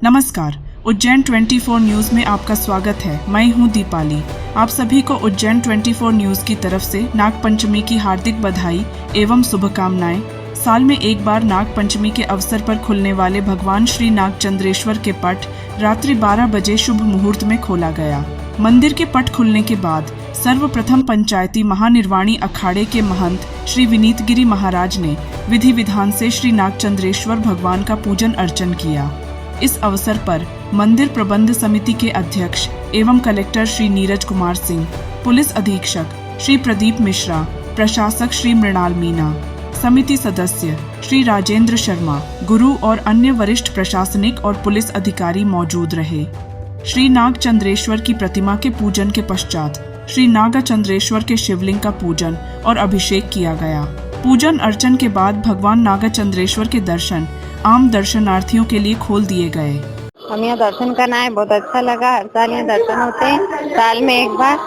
नमस्कार, उज्जैन 24 न्यूज में आपका स्वागत है। मैं हूं दीपाली। आप सभी को उज्जैन 24 न्यूज की तरफ से नाग पंचमी की हार्दिक बधाई एवं शुभकामनाएं। साल में एक बार नाग पंचमी के अवसर पर खुलने वाले भगवान श्री नागचंद्रेश्वर के पट रात्रि 12 बजे शुभ मुहूर्त में खोला गया। मंदिर के पट खुलने के बाद सर्वप्रथम पंचायती महानिर्वाणी अखाड़े के महंत श्री विनीत गिरी महाराज ने विधि विधान से श्री नागचंद्रेश्वर भगवान का पूजन अर्चन किया। इस अवसर पर मंदिर प्रबंध समिति के अध्यक्ष एवं कलेक्टर श्री नीरज कुमार सिंह, पुलिस अधीक्षक श्री प्रदीप मिश्रा, प्रशासक श्री मृणाल मीना, समिति सदस्य श्री राजेंद्र शर्मा, गुरु और अन्य वरिष्ठ प्रशासनिक और पुलिस अधिकारी मौजूद रहे। श्री नागचंद्रेश्वर की प्रतिमा के पूजन के पश्चात श्री नागचंद्रेश्वर के शिवलिंग का पूजन और अभिषेक किया गया। पूजन अर्चन के बाद भगवान नागचंद्रेश्वर के दर्शन आम दर्शनार्थियों के लिए खोल दिए गए। हम यहाँ दर्शन करना है, बहुत अच्छा लगा। हर साल यहाँ दर्शन होते हैं, साल में एक बार,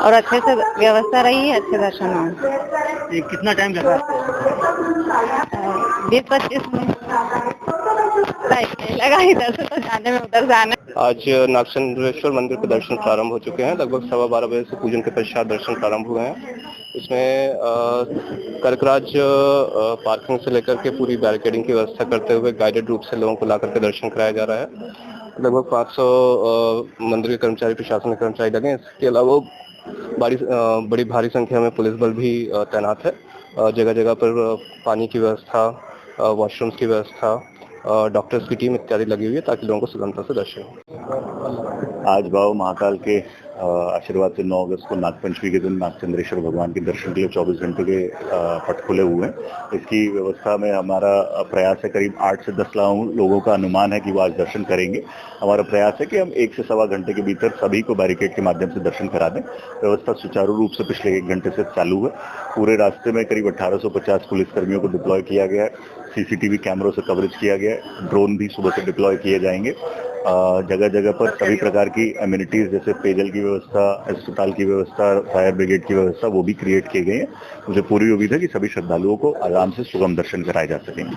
और अच्छे से व्यवस्था रही है, अच्छे दर्शन हो। ये कितना टाइम लगा? 20-25 मिनट लगा इधर से तो जाने में, उधर जाने। आज नागचंद्रेश्वर मंदिर के दर्शन प्रारंभ हो चुके हैं। लगभग 12:15 बजे से पूजन के पश्चात दर्शन प्रारंभ हुए हैं। इसमें कर्कराज पार्किंग से लेकर के पूरी बैरिकेडिंग की व्यवस्था करते हुए गाइडेड रूप से लोगों को ला करके दर्शन कराया जा रहा है। लगभग 500 मंदिर के कर्मचारी, प्रशासनिक कर्मचारी लगे। इसके अलावा बड़ी भारी संख्या में पुलिस बल भी तैनात है। जगह जगह पर पानी की व्यवस्था, वॉशरूम्स की व्यवस्था, डॉक्टर्स की टीम इत्यादि लगी हुई है ताकि लोगों को सुगमता से दर्शन हो। आज भाव महाकाल के आशीर्वाद से 9 अगस्त को नागपंचमी के दिन नागचंद्रेश्वर भगवान के दर्शन के लिए 24 घंटे के पट खुले हुए हैं। इसकी व्यवस्था में हमारा प्रयास है, करीब 8 से 10 लाख लोगों का अनुमान है कि वो आज दर्शन करेंगे। हमारा प्रयास है कि हम 1 से सवा घंटे के भीतर सभी को बैरिकेड के माध्यम से दर्शन करा दें। व्यवस्था सुचारू रूप से पिछले 1 घंटे से चालू है। पूरे रास्ते में करीब 1850 पुलिसकर्मियों को डिप्लॉय किया गया है। सीसीटीवी कैमरों से कवरेज किया गया है। ड्रोन भी सुबह से डिप्लॉय किए जाएंगे। जगह जगह पर सभी प्रकार की एमिनिटीज जैसे पेयजल की व्यवस्था, अस्पताल की व्यवस्था, फायर ब्रिगेड की व्यवस्था वो भी क्रिएट किए गए हैं। मुझे पूरी उम्मीद है कि सभी श्रद्धालुओं को आराम से सुगम दर्शन कराए जा सकेंगे।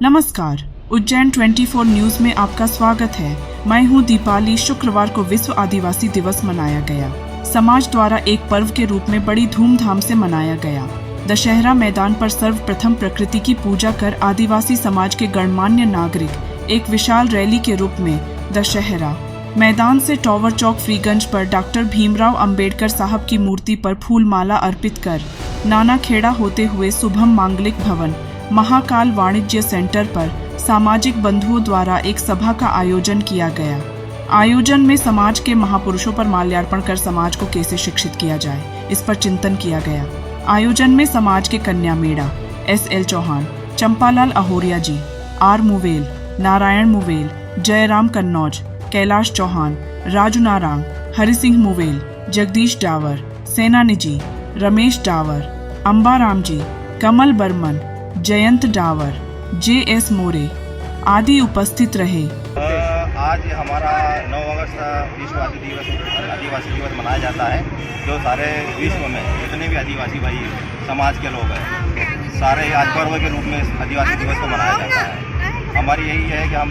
नमस्कार, उज्जैन 24 न्यूज में आपका स्वागत है। मैं हूं दीपाली। शुक्रवार को विश्व आदिवासी दिवस मनाया गया। समाज द्वारा एक पर्व के रूप में बड़ी धूमधाम से मनाया गया। दशहरा मैदान पर सर्वप्रथम प्रकृति की पूजा कर आदिवासी समाज के गणमान्य नागरिक एक विशाल रैली के रूप में दशहरा मैदान से टॉवर चौक फ्रीगंज पर डॉक्टर भीमराव अंबेडकर साहब की मूर्ति पर फूलमाला अर्पित कर नाना खेड़ा होते हुए शुभम मांगलिक भवन महाकाल वाणिज्य सेंटर पर सामाजिक बंधुओं द्वारा एक सभा का आयोजन किया गया। आयोजन में समाज के महापुरुषों पर माल्यार्पण कर समाज को कैसे शिक्षित किया जाए, इस पर चिंतन किया गया। आयोजन में समाज के कन्या मेड़ा, SL चौहान, चंपालाल अहोरिया जी, R मुवेल, नारायण मुवेल, जयराम कन्नौज, कैलाश चौहान, राजू नारांग, हरि सिंह मुवेल, जगदीश डावर, सेना निजी, रमेश डावर, अंबाराम जी, कमल बर्मन, जयंत डावर, JS मोरे आदि उपस्थित रहे। आज हमारा 9 अगस्त विश्व आदिवासी दिवस मनाया जाता है। जो सारे विश्व में जितने भी आदिवासी भाई समाज के लोग हैं, सारे आज पर्व के रूप में आदिवासी दिवस को मनाया जाता है। हमारी यही है कि हम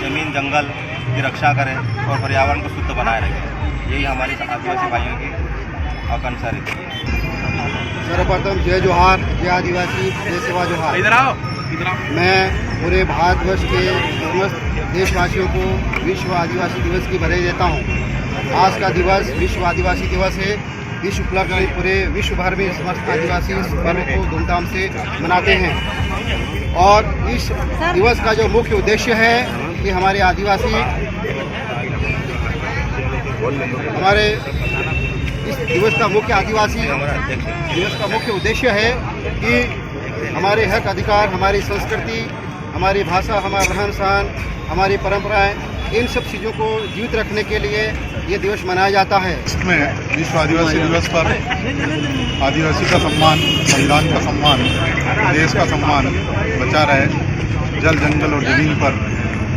जमीन जंगल की रक्षा करें और पर्यावरण को शुद्ध बनाए रखें। यही हमारी आदिवासी भाइयों की आकांक्षा रहती है। सर्वप्रथम जय जोहार, जय आदिवासी, जय सेवा जोहार। इधर आओ। मैं पूरे भारतवर्ष के समस्त देशवासियों को विश्व आदिवासी दिवस की बधाई देता हूँ। आज का दिवस विश्व आदिवासी दिवस है। इस उपलक्ष्य में पूरे विश्व भर में समस्त आदिवासी इस पर्व को धूमधाम से मनाते हैं। और इस दिवस का जो मुख्य उद्देश्य है कि हमारे आदिवासी इस दिवस का मुख्य उद्देश्य है कि हमारे हक अधिकार, हमारी संस्कृति, हमारी भाषा, हमारा रहन सहन, हमारी परंपराएं, इन सब चीज़ों को जीवित रखने के लिए ये दिवस मनाया जाता है। इसमें विश्व आदिवासी दिवस पर आदिवासी का सम्मान, संविधान का सम्मान, देश का सम्मान बचा रहे, जल जंगल और जमीन पर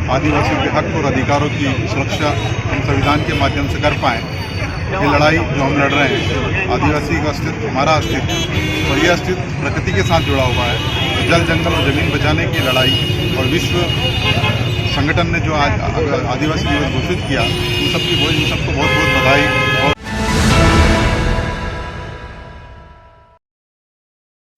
आदिवासियों के हक और अधिकारों की सुरक्षा हम संविधान के माध्यम से कर पाएँ। ये लड़ाई जो हम लड़ रहे हैं, आदिवासी का अस्तित्व, हमारा अस्तित्व, और ये अस्तित्व प्रकृति के साथ जुड़ा हुआ है। तो जल, जंगल और ज़मीन बचाने की लड़ाई और विश्व संगठन ने जो आज आदिवासी दिवस घोषित किया, उन सबको बहुत बहुत बधाई। और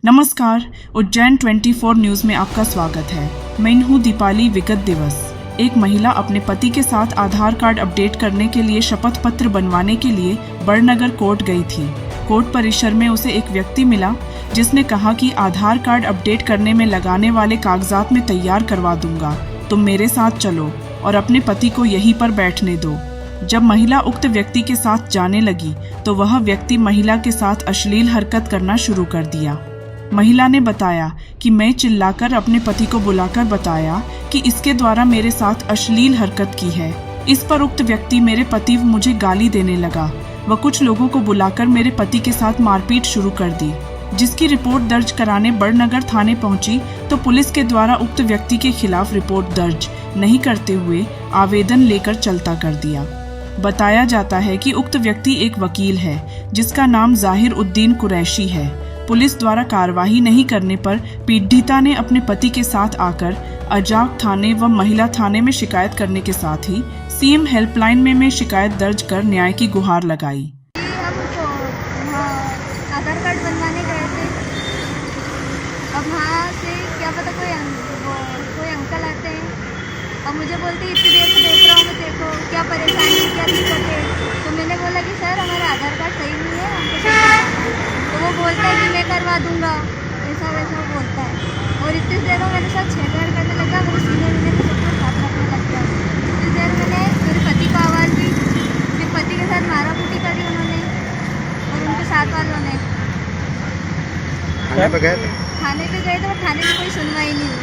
नमस्कार, उज्जैन 24 न्यूज में आपका स्वागत है। मैं हूँ दीपाली। विगत दिवस एक महिला अपने पति के साथ आधार कार्ड अपडेट करने के लिए शपथ पत्र बनवाने के लिए बड़नगर कोर्ट गई थी। कोर्ट परिसर में उसे एक व्यक्ति मिला जिसने कहा कि आधार कार्ड अपडेट करने में लगाने वाले कागजात में तैयार करवा दूंगा, तुम मेरे साथ चलो और अपने पति को यहीं पर बैठने दो। जब महिला उक्त व्यक्ति के साथ जाने लगी तो वह व्यक्ति महिला के साथ अश्लील हरकत करना शुरू कर दिया। महिला ने बताया कि मैं चिल्लाकर अपने पति को बुलाकर बताया कि इसके द्वारा मेरे साथ अश्लील हरकत की है। इस पर उक्त व्यक्ति मेरे पति मुझे गाली देने लगा व कुछ लोगों को बुलाकर मेरे पति के साथ मारपीट शुरू कर दी, जिसकी रिपोर्ट दर्ज कराने बड़नगर थाने पहुंची तो पुलिस के द्वारा उक्त व्यक्ति के खिलाफ रिपोर्ट दर्ज नहीं करते हुए आवेदन लेकर चलता कर दिया। बताया जाता है कि उक्त व्यक्ति एक वकील है जिसका नाम जाहिर उद्दीन कुरैशी है। पुलिस द्वारा कार्रवाई नहीं करने पर पीड़िता ने अपने पति के साथ आकर अजाक थाने व महिला थाने में शिकायत करने के साथ ही सीएम हेल्पलाइन में शिकायत दर्ज कर न्याय की गुहार लगाई। आधार कार्ड बनवाने गए थे। अब वहाँ से क्या पता कोई अंकल आते हैं और मुझे बोलते हैं इतनी देर से देख रहा हूँ मैं, देखो क्या परेशानी क्या दिक्कत है। तो मैंने बोला कि सर हमारा आधार कार्ड सही नहीं है, हमको सही करवाना है। तो वो बोलता है कि मैं करवा दूंगा, ऐसा वैसा वो बोलता है। और इतनी देर में मेरे साथ छेड़छाड़ करने लगा, मेरे सीने में सब कुछ साथ रखने लग गया। इतनी देर मैंने मेरे पति को आवाज़ दी, मेरे पति के साथ मारापीटी करी उन्होंने और उनके साथ वालों ने। थाने पे गए थे? थाने पे गए थे, थाने में कोई सुनवाई नहीं हुई।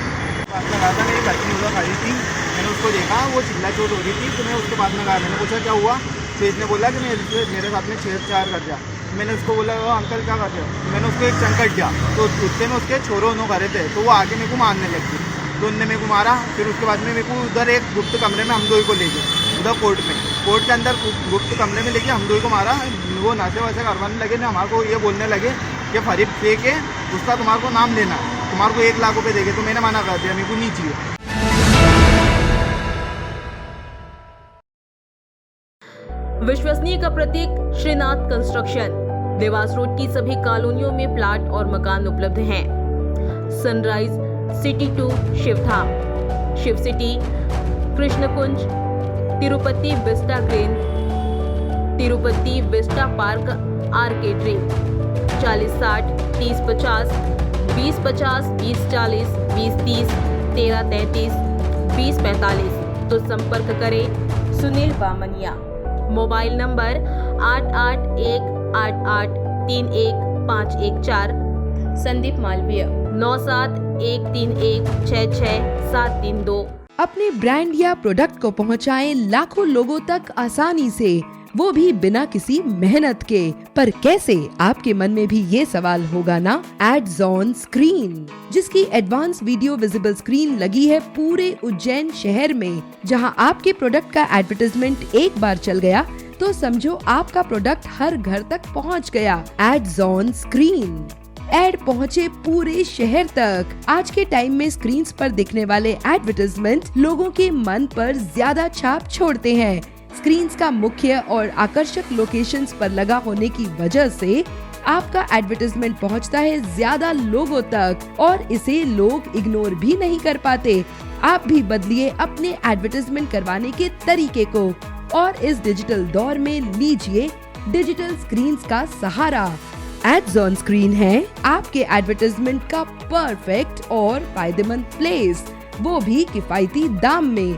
पास में कहा था, मेरी पत्नी उधर खड़ी थी, मैंने उसको देखा वो चिल्ला चोट हो रही थी, तो मैं उसके पास में गया। मैंने पूछा क्या हुआ, तो इसने बोला कि मेरे साथ में छेड़छाड़ कर दिया। मैंने उसको बोला अंकल क्या कर रहे हो, मैंने उसको एक चंकट दिया। तो उससे में उसके छोरों उन्हों करे थे, तो वो आके मेरे को मारने लग गई। तो उनने मेरे को मारा। फिर उसके बाद में मेरे को उधर एक गुप्त कमरे में हम दो को ले गए, उधर कोर्ट के अंदर गुप्त कमरे में लेके हम दो को मारा। वो नशे वैसे करवाने लगे ना, हमारे को ये बोलने लगे कि फरीब पे के उसका तुम्हारे को नाम लेना, तुम्हारे को 1 लाख रुपये देंगे। तो मैंने मना कर दिया, मेरे को नहीं चाहिए। विश्वसनीय का प्रतीक श्रीनाथ कंस्ट्रक्शन। देवास रोड की सभी कॉलोनियों में प्लाट और मकान उपलब्ध हैं। Sunrise city 2 Shivdham, Shiv city, Krishnakunj, Tirupati vista green, Tirupati vista park आर्केड्री। 4060 3050 2050 2040 2030 1333 2045। तो संपर्क करें सुनील बामनिया। Mobile number 8818831514। संदीप मालवीय 9713166732। अपने ब्रांड या प्रोडक्ट को पहुंचाएं लाखों लोगों तक आसानी से, वो भी बिना किसी मेहनत के। पर कैसे, आपके मन में भी ये सवाल होगा ना। एड्स ऑन स्क्रीन, जिसकी एडवांस वीडियो विजिबल स्क्रीन लगी है पूरे उज्जैन शहर में। जहां आपके प्रोडक्ट का एडवर्टाइजमेंट एक बार चल गया तो समझो आपका प्रोडक्ट हर घर तक पहुंच गया। एड्स ऑन स्क्रीन, एड पहुंचे पूरे शहर तक। आज के टाइम में स्क्रीन्स पर दिखने वाले एडवर्टाइजमेंट लोगों के मन पर ज्यादा छाप छोड़ते हैं। स्क्रीन्स का मुख्य और आकर्षक लोकेशंस पर लगा होने की वजह से आपका एडवर्टाइजमेंट पहुंचता है ज्यादा लोगों तक और इसे लोग इग्नोर भी नहीं कर पाते। आप भी बदलिए अपने एडवर्टाइजमेंट करवाने के तरीके को और इस डिजिटल दौर में लीजिए डिजिटल स्क्रीन्स का सहारा। एड्स ऑन स्क्रीन है आपके एडवर्टाइजमेंट का परफेक्ट और फायदेमंद प्लेस, वो भी किफायती दाम में।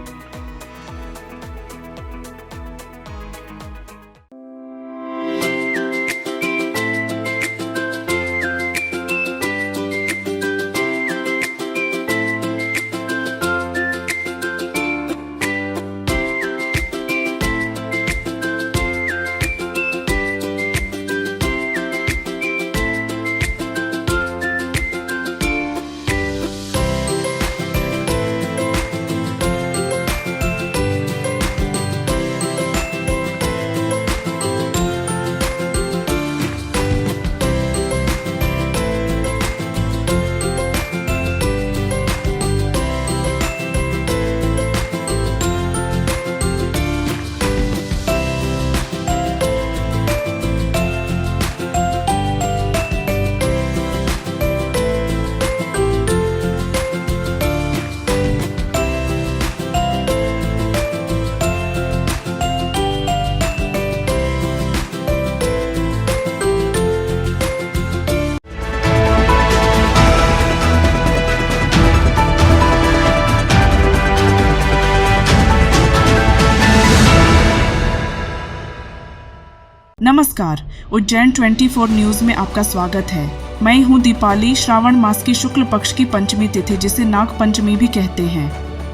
नमस्कार, उज्जैन 24 न्यूज में आपका स्वागत है। मैं हूं दीपाली। श्रावण मास की शुक्ल पक्ष की पंचमी तिथि, जिसे नाग पंचमी भी कहते हैं,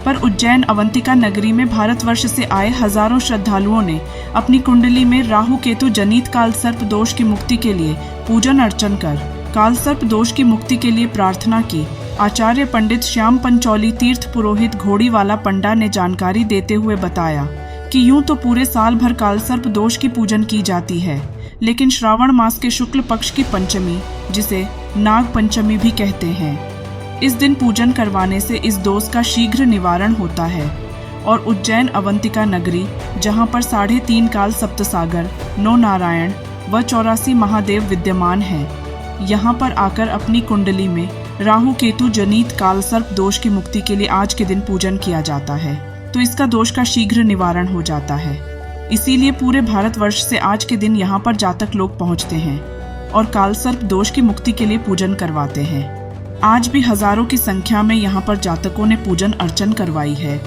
पर उज्जैन अवंतिका नगरी में भारतवर्ष से आए हजारों श्रद्धालुओं ने अपनी कुंडली में राहु केतु जनित काल सर्प दोष की मुक्ति के लिए पूजन अर्चन कर काल सर्प दोष की मुक्ति के लिए प्रार्थना की। आचार्य पंडित श्याम पंचौली तीर्थ पुरोहित घोड़ीवाला पंडा ने जानकारी देते हुए बताया कि यूं तो पूरे साल भर काल सर्प दोष की पूजन की जाती है, लेकिन श्रावण मास के शुक्ल पक्ष की पंचमी, जिसे नाग पंचमी भी कहते हैं, इस दिन पूजन करवाने से इस दोष का शीघ्र निवारण होता है और उज्जैन अवंतिका नगरी, जहां पर 3.5 काल सप्तसागर, 9 नारायण व 84 महादेव विद्यमान हैं, यहां पर आकर अपनी कुंडली में राहु केतु जनित काल सर्प दोष की मुक्ति के लिए आज के दिन पूजन किया जाता है, तो इसका दोष का शीघ्र निवारण हो जाता है। इसीलिए पूरे भारतवर्ष से आज के दिन यहाँ पर जातक लोग पहुँचते हैं और काल सर्प दोष की मुक्ति के लिए पूजन करवाते हैं। आज भी हजारों की संख्या में यहाँ पर जातकों ने पूजन अर्चन करवाई है।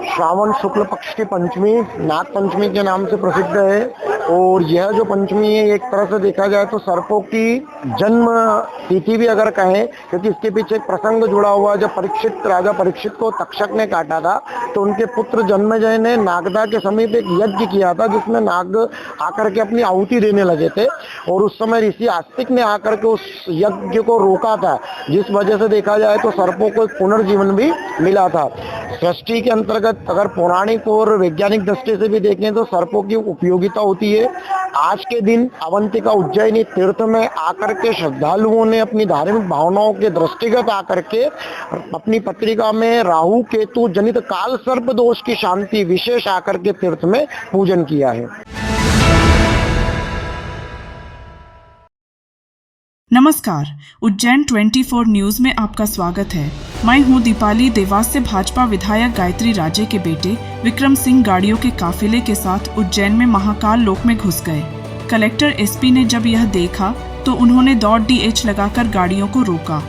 श्रावण शुक्ल पक्ष की पंचमी नाग पंचमी के नाम से प्रसिद्ध है और यह जो पंचमी है, एक तरह से देखा जाए तो सर्पों की जन्म तिथि भी अगर कहें, क्योंकि इसके पीछे एक प्रसंग जुड़ा हुआ। जब राजा परीक्षित को तक्षक ने काटा था तो उनके पुत्र जन्मेजय ने नागदा के समीप एक यज्ञ किया था, जिसमें नाग आकर के अपनी आहुति देने लगे थे और उस समय ऋषि आस्तिक ने आकर के उस यज्ञ को रोका था, जिस वजह से देखा जाए तो सर्पों को पुनर्जीवन भी मिला था। सृष्टि के अंतर्गत अगर पौराणिक और वैज्ञानिक दृष्टि से भी देखें तो सर्पों की उपयोगिता होती है। आज के दिन अवंतिका उज्जैनी तीर्थ में आकर के श्रद्धालुओं ने अपनी धार्मिक भावनाओं के दृष्टिगत आकर के अपनी पत्रिका में राहु केतु जनित काल सर्प दोष की शांति विशेष आकर के तीर्थ में पूजन किया है। नमस्कार, उज्जैन 24 न्यूज में आपका स्वागत है। मैं हूं दीपाली। देवास से भाजपा विधायक गायत्री राजे के बेटे विक्रम सिंह गाड़ियों के काफिले के साथ उज्जैन में महाकाल लोक में घुस गए। कलेक्टर एसपी ने जब यह देखा तो उन्होंने दौड़ DH लगाकर गाड़ियों को रोका।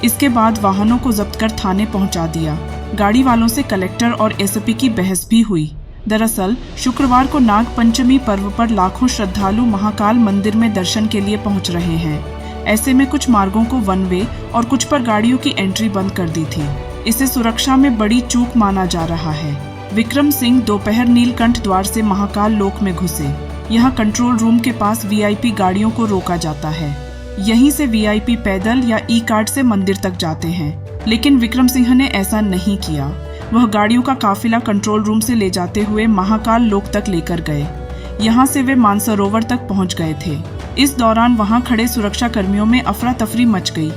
इसके बाद वाहनों को जब्त कर थाने पहुंचा दिया। गाड़ी वालों से कलेक्टर और एसपी की बहस भी हुई। दरअसल शुक्रवार को नाग पंचमी पर्व पर लाखों श्रद्धालु महाकाल मंदिर में दर्शन के लिए पहुंच रहे हैं। ऐसे में कुछ मार्गों को वन वे और कुछ पर गाड़ियों की एंट्री बंद कर दी थी। इसे सुरक्षा में बड़ी चूक माना जा रहा है। विक्रम सिंह दोपहर नीलकंठ द्वार से महाकाल लोक में घुसे। यहाँ कंट्रोल रूम के पास VIP गाड़ियों को रोका जाता है। यहीं से VIP पैदल या E-कार्ड से मंदिर तक जाते हैं, लेकिन विक्रम सिंह ने ऐसा नहीं किया। वह गाड़ियों का काफिला कंट्रोल रूम से ले जाते हुए महाकाल लोक तक लेकर गए। यहाँ से वे मानसरोवर तक पहुँच गए थे। इस दौरान वहां खड़े सुरक्षा कर्मियों में अफरा तफरी मच गई।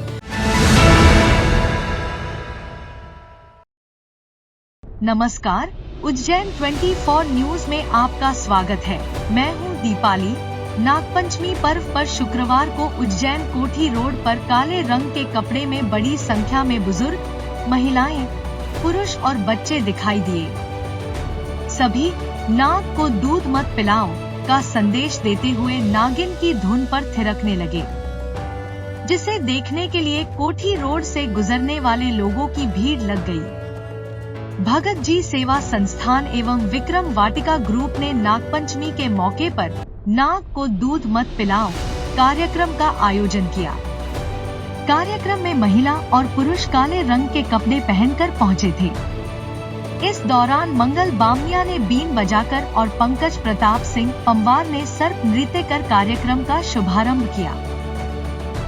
नमस्कार, उज्जैन 24 न्यूज में आपका स्वागत है। मैं हूं दीपाली। नागपंचमी पर्व पर शुक्रवार को उज्जैन कोठी रोड पर काले रंग के कपड़े में बड़ी संख्या में बुजुर्ग, महिलाएं, पुरुष और बच्चे दिखाई दिए। सभी नाग को दूध मत पिलाओ का संदेश देते हुए नागिन की धुन पर थिरकने लगे, जिसे देखने के लिए कोठी रोड से गुजरने वाले लोगों की भीड़ लग गई। भगत जी सेवा संस्थान एवं विक्रम वाटिका ग्रुप ने नागपंचमी के मौके पर नाग को दूध मत पिलाओ कार्यक्रम का आयोजन किया। कार्यक्रम में महिला और पुरुष काले रंग के कपड़े पहनकर पहुंचे थे। इस दौरान मंगल बामनिया ने बीन बजाकर और पंकज प्रताप सिंह पंवार ने सर्प नृत्य कर कार्यक्रम का शुभारंभ किया।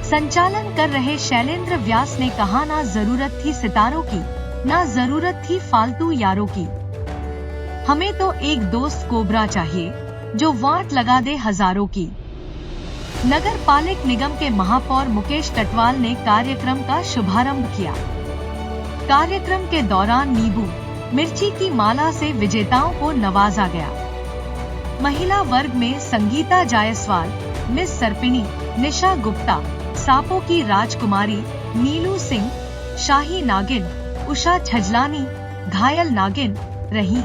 संचालन कर रहे शैलेंद्र व्यास ने कहा, ना जरूरत थी सितारों की, ना जरूरत थी फालतू यारों की। हमें तो एक दोस्त कोबरा चाहिए जो वाट लगा दे हजारों की। नगर पालिक निगम के महापौर मुकेश कटवाल ने कार्यक्रम का शुभारंभ किया। कार्यक्रम के दौरान नींबू मिर्ची की माला से विजेताओं को नवाजा गया। महिला वर्ग में संगीता जायसवाल, मिस सर्पिणी, निशा गुप्ता, सापों की राजकुमारी नीलू सिंह, शाही नागिन, उषा छजलानी, घायल नागिन रही।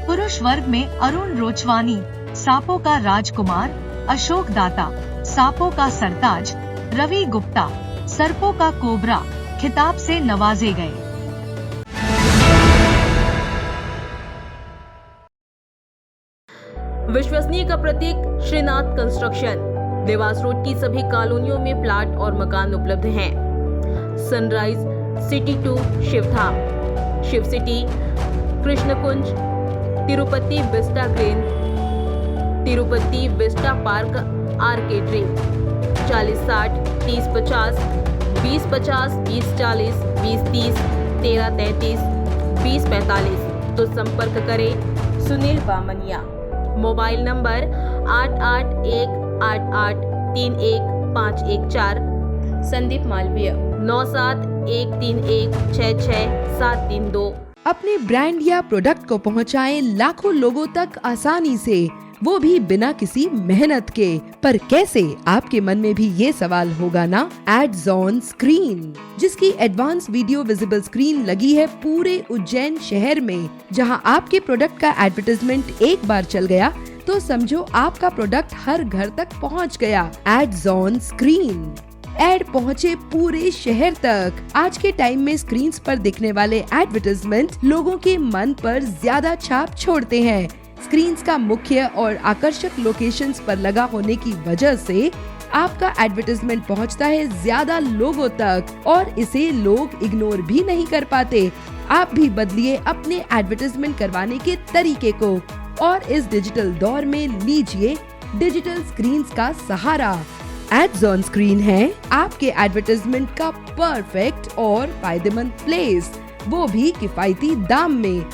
पुरुष वर्ग में अरुण रोचवानी, सापों का राजकुमार, अशोक दाता, सापों का सरताज, रवि गुप्ता, सर्पों का कोबरा खिताब से नवाजे गए। विश्वसनीय का प्रतीक श्रीनाथ कंस्ट्रक्शन। देवास रोड की सभी कॉलोनियों में प्लाट और मकान उपलब्ध हैं। Sunrise city 2 Shivdham, Shiv city, Krishnakunj, Tirupati vista green, Tirupati vista park आर्केड्री। 40-60, 30-50, 20-50, 20-40, 20-30, 13-33, 20-45। तो संपर्क करें सुनील बामनिया। Mobile number 8818831514। संदीप मालवीय 9713166732। अपने ब्रांड या प्रोडक्ट को पहुंचाएं लाखों लोगों तक आसानी से, वो भी बिना किसी मेहनत के। पर कैसे, आपके मन में भी ये सवाल होगा ना। एड्स ऑन स्क्रीन, जिसकी एडवांस वीडियो विजिबल स्क्रीन लगी है पूरे उज्जैन शहर में। जहां आपके प्रोडक्ट का एडवर्टाइजमेंट एक बार चल गया तो समझो आपका प्रोडक्ट हर घर तक पहुंच गया। एड्स ऑन स्क्रीन, एड पहुंचे पूरे शहर तक। आज के टाइम में स्क्रीन्स पर दिखने वाले एडवर्टाइजमेंट लोगों के मन पर ज्यादा छाप छोड़ते हैं। स्क्रीन्स का मुख्य और आकर्षक लोकेशंस पर लगा होने की वजह से आपका एडवर्टाइजमेंट पहुंचता है ज्यादा लोगों तक और इसे लोग इग्नोर भी नहीं कर पाते। आप भी बदलिए अपने एडवर्टाइजमेंट करवाने के तरीके को और इस डिजिटल दौर में लीजिए डिजिटल स्क्रीन्स का सहारा। एड्स ऑन स्क्रीन है आपके एडवर्टाइजमेंट का परफेक्ट और फायदेमंद प्लेस, वो भी किफायती दाम में।